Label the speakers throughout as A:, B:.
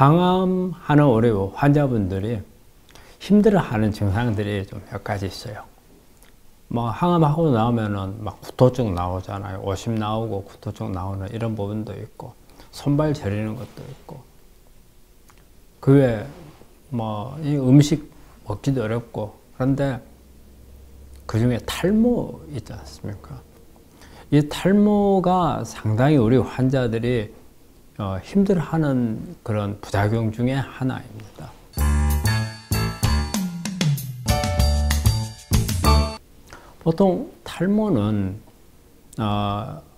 A: 항암하는 우리 환자분들이 힘들어하는 증상들이 좀 몇 가지 있어요. 뭐 항암하고 나오면은 막 구토증 나오잖아요. 오심 나오고 구토증 나오는 이런 부분도 있고, 손발 저리는 것도 있고, 그 외에 뭐 이 음식 먹기도 어렵고, 그런데 그 중에 탈모 있지 않습니까? 이 탈모가 상당히 우리 환자들이 힘들어하는 그런 부작용 중에 하나입니다. 보통 탈모는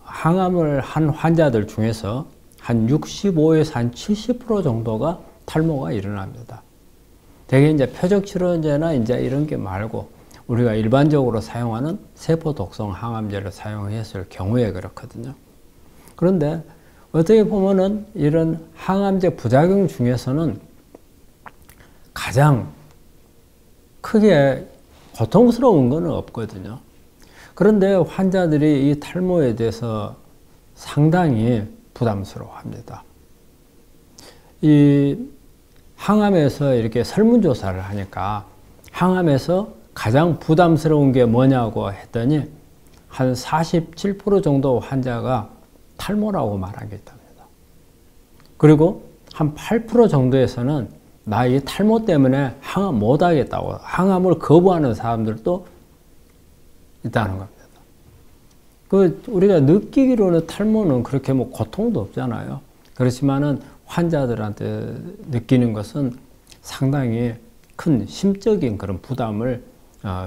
A: 항암을 한 환자들 중에서 한 65에서 한 70% 정도가 탈모가 일어납니다. 대개 이제 표적치료제나 이제 이런 게 말고 우리가 일반적으로 사용하는 세포 독성 항암제를 사용했을 경우에 그렇거든요. 그런데 어떻게 보면은 이런 항암제 부작용 중에서는 가장 크게 고통스러운 건 없거든요. 그런데 환자들이 이 탈모에 대해서 상당히 부담스러워합니다. 이 항암에서 이렇게 설문조사를 하니까 항암에서 가장 부담스러운 게 뭐냐고 했더니 한 47% 정도 환자가 탈모라고 말한 게 있답니다. 그리고 한 8% 정도에서는 나 이 탈모 때문에 항암 못 하겠다고, 항암을 거부하는 사람들도 있다는 겁니다. 우리가 느끼기로는 탈모는 그렇게 뭐 고통도 없잖아요. 그렇지만은 환자들한테 느끼는 것은 상당히 큰 심적인 그런 부담을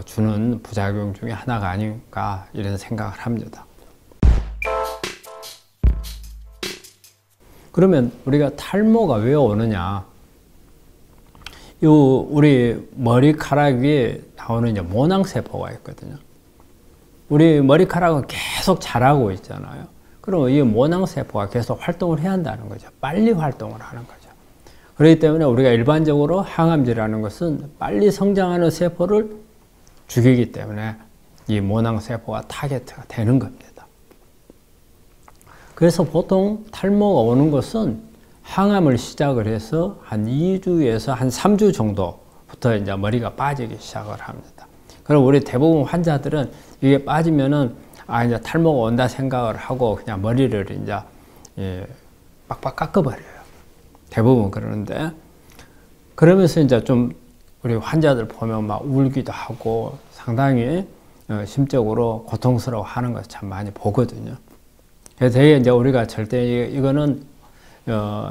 A: 주는 부작용 중에 하나가 아닌가 이런 생각을 합니다. 그러면 우리가 탈모가 왜 오느냐? 우리 머리카락 위에 나오는 이제 모낭세포가 있거든요. 우리 머리카락은 계속 자라고 있잖아요. 그럼 이 모낭세포가 계속 활동을 해야 한다는 거죠. 빨리 활동을 하는 거죠. 그렇기 때문에 우리가 일반적으로 항암제라는 것은 빨리 성장하는 세포를 죽이기 때문에 이 모낭세포가 타겟가 되는 겁니다. 그래서 보통 탈모가 오는 것은 항암을 시작을 해서 한 2주에서 한 3주 정도부터 이제 머리가 빠지기 시작을 합니다. 그럼 우리 대부분 환자들은 이게 빠지면은 이제 탈모가 온다 생각을 하고 그냥 머리를 이제 빡빡 깎아버려요. 대부분 그러는데, 그러면서 이제 좀 우리 환자들 보면 막 울기도 하고 상당히 심적으로 고통스러워 하는 것 참 많이 보거든요. 그래서 되게 이제 우리가 절대 이거는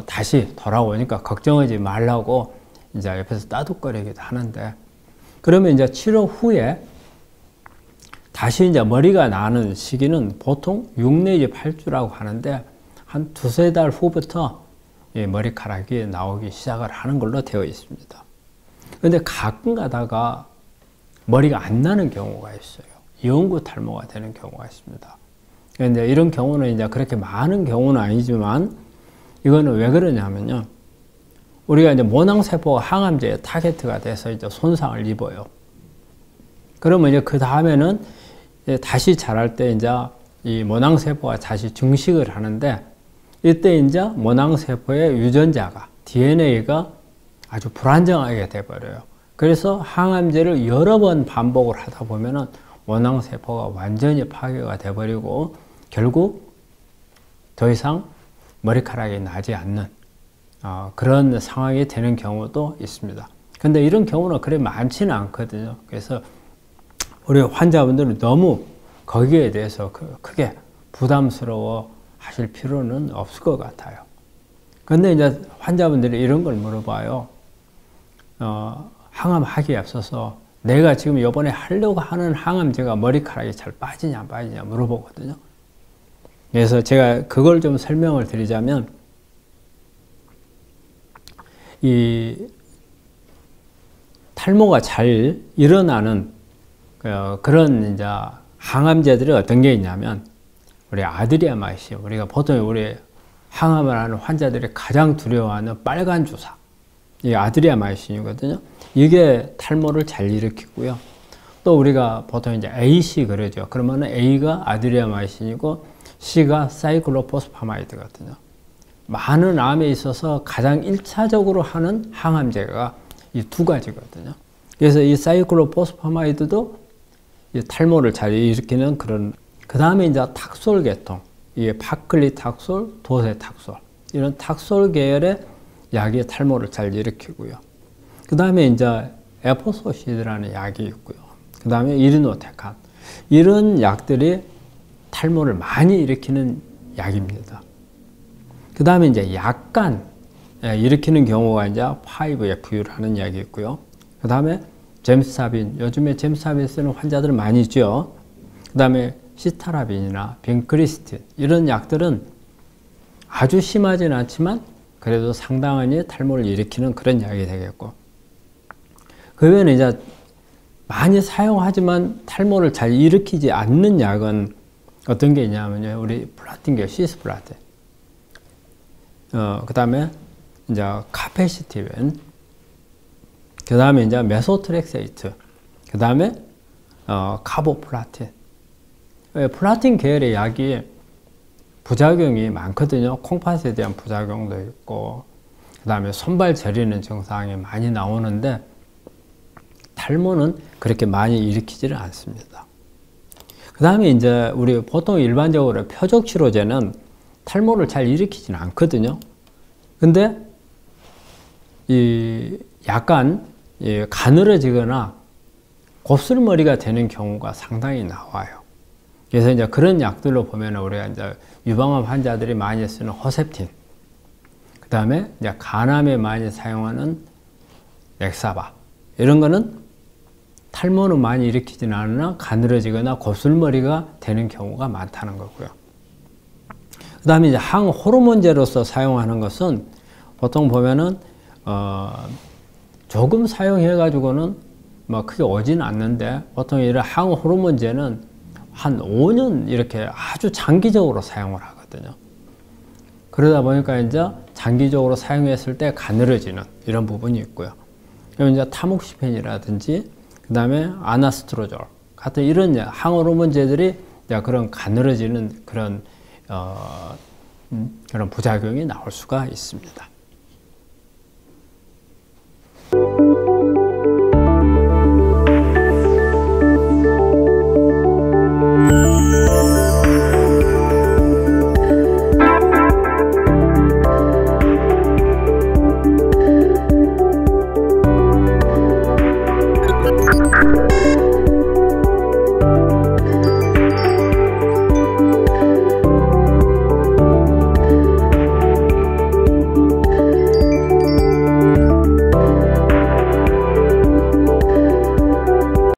A: 다시 돌아오니까 걱정하지 말라고 이제 옆에서 따뜻거리기도 하는데, 그러면 이제 치료 후에 다시 이제 머리가 나는 시기는 보통 6 내지 8주라고 하는데, 한 2~3달 후부터 이 머리카락이 나오기 시작을 하는 걸로 되어 있습니다. 그런데 가끔 가다가 머리가 안 나는 경우가 있어요. 영구 탈모가 되는 경우가 있습니다. 그런데 이런 경우는 이제 그렇게 많은 경우는 아니지만, 이거는 왜 그러냐면요. 우리가 이제 모낭세포가 항암제의 타겟가 돼서 이제 손상을 입어요. 그러면 이제 그 다음에는 다시 자랄 때 이제 이 모낭세포가 다시 증식을 하는데, 이때 이제 모낭세포의 유전자가, DNA가 아주 불안정하게 돼버려요. 그래서 항암제를 여러 번 반복을 하다 보면은 모낭세포가 완전히 파괴가 돼버리고 결국 더 이상 머리카락이 나지 않는 그런 상황이 되는 경우도 있습니다. 근데 이런 경우는 그래 많지는 않거든요. 그래서 우리 환자분들은 너무 거기에 대해서 크게 부담스러워 하실 필요는 없을 것 같아요. 근데 이제 환자분들이 이런 걸 물어봐요. 항암하기에 앞서서 내가 지금 이번에 하려고 하는 항암제가 머리카락이 잘 빠지냐 안 빠지냐 물어보거든요. 그래서 제가 그걸 좀 설명을 드리자면, 이 탈모가 잘 일어나는 그런 이제 항암제들이 어떤 게 있냐면, 우리 아드리아마이신, 우리가 보통 우리 항암을 하는 환자들이 가장 두려워하는 빨간 주사, 이 아드리아마이신이거든요. 이게 탈모를 잘 일으키고요. 또 우리가 보통 이제 AC 그러죠. 그러면은 A가 아드리아마이신이고 C가 사이클로포스파마이드거든요. 많은 암에 있어서 가장 1차적으로 하는 항암제가 이 두 가지거든요. 그래서 이 사이클로포스파마이드도 이 탈모를 잘 일으키는 그런, 그 다음에 이제 탁솔 계통, 이게 파클리탁솔, 도세탁솔, 이런 탁솔 계열의 약이 탈모를 잘 일으키고요. 그 다음에 이제 에포소시드라는 약이 있고요. 그 다음에 이리노테칸, 이런 약들이 탈모를 많이 일으키는 약입니다. 그 다음에 이제 약간 일으키는 경우가 이제 5FU라는 약이 있고요. 그 다음에 젬스타빈, 요즘에 젬스타빈 쓰는 환자들은 많이 있죠. 그 다음에 시타라빈이나 빈크리스틴, 이런 약들은 아주 심하지는 않지만 그래도 상당히 탈모를 일으키는 그런 약이 되겠고, 그 외에는 이제 많이 사용하지만 탈모를 잘 일으키지 않는 약은 어떤 게 있냐면요, 우리 플라틴계, 시스플라틴, 그 다음에 이제 카페시티벤, 그 다음에 이제 메소트렉세이트, 그 다음에 카보플라틴. 플라틴 계열의 약이 부작용이 많거든요. 콩팥에 대한 부작용도 있고, 그 다음에 손발 저리는 증상이 많이 나오는데 탈모는 그렇게 많이 일으키지를 않습니다. 그 다음에 이제 우리 보통 일반적으로 표적 치료제는 탈모를 잘 일으키지는 않거든요. 근데 이 약간 가늘어지거나 곱슬머리가 되는 경우가 상당히 나와요. 그래서 이제 그런 약들로 보면 우리가 이제 유방암 환자들이 많이 쓰는 호셉틴, 그 다음에 이제 간암에 많이 사용하는 엑사바, 이런 거는 탈모는 많이 일으키지는 않으나 가늘어지거나 곱슬머리가 되는 경우가 많다는 거고요. 그 다음에 이제 항호르몬제로서 사용하는 것은 보통 보면은 조금 사용해 가지고는 뭐 크게 오지는 않는데, 보통 이런 항호르몬제는 한 5년 이렇게 아주 장기적으로 사용을 하거든요. 그러다 보니까 이제 장기적으로 사용했을 때 가늘어지는 이런 부분이 있고요. 그럼 이제 타목시펜이라든지 그 다음에 아나스트로졸 같은 이런 항호르몬제들이 그런 가늘어지는 그런 그런 부작용이 나올 수가 있습니다.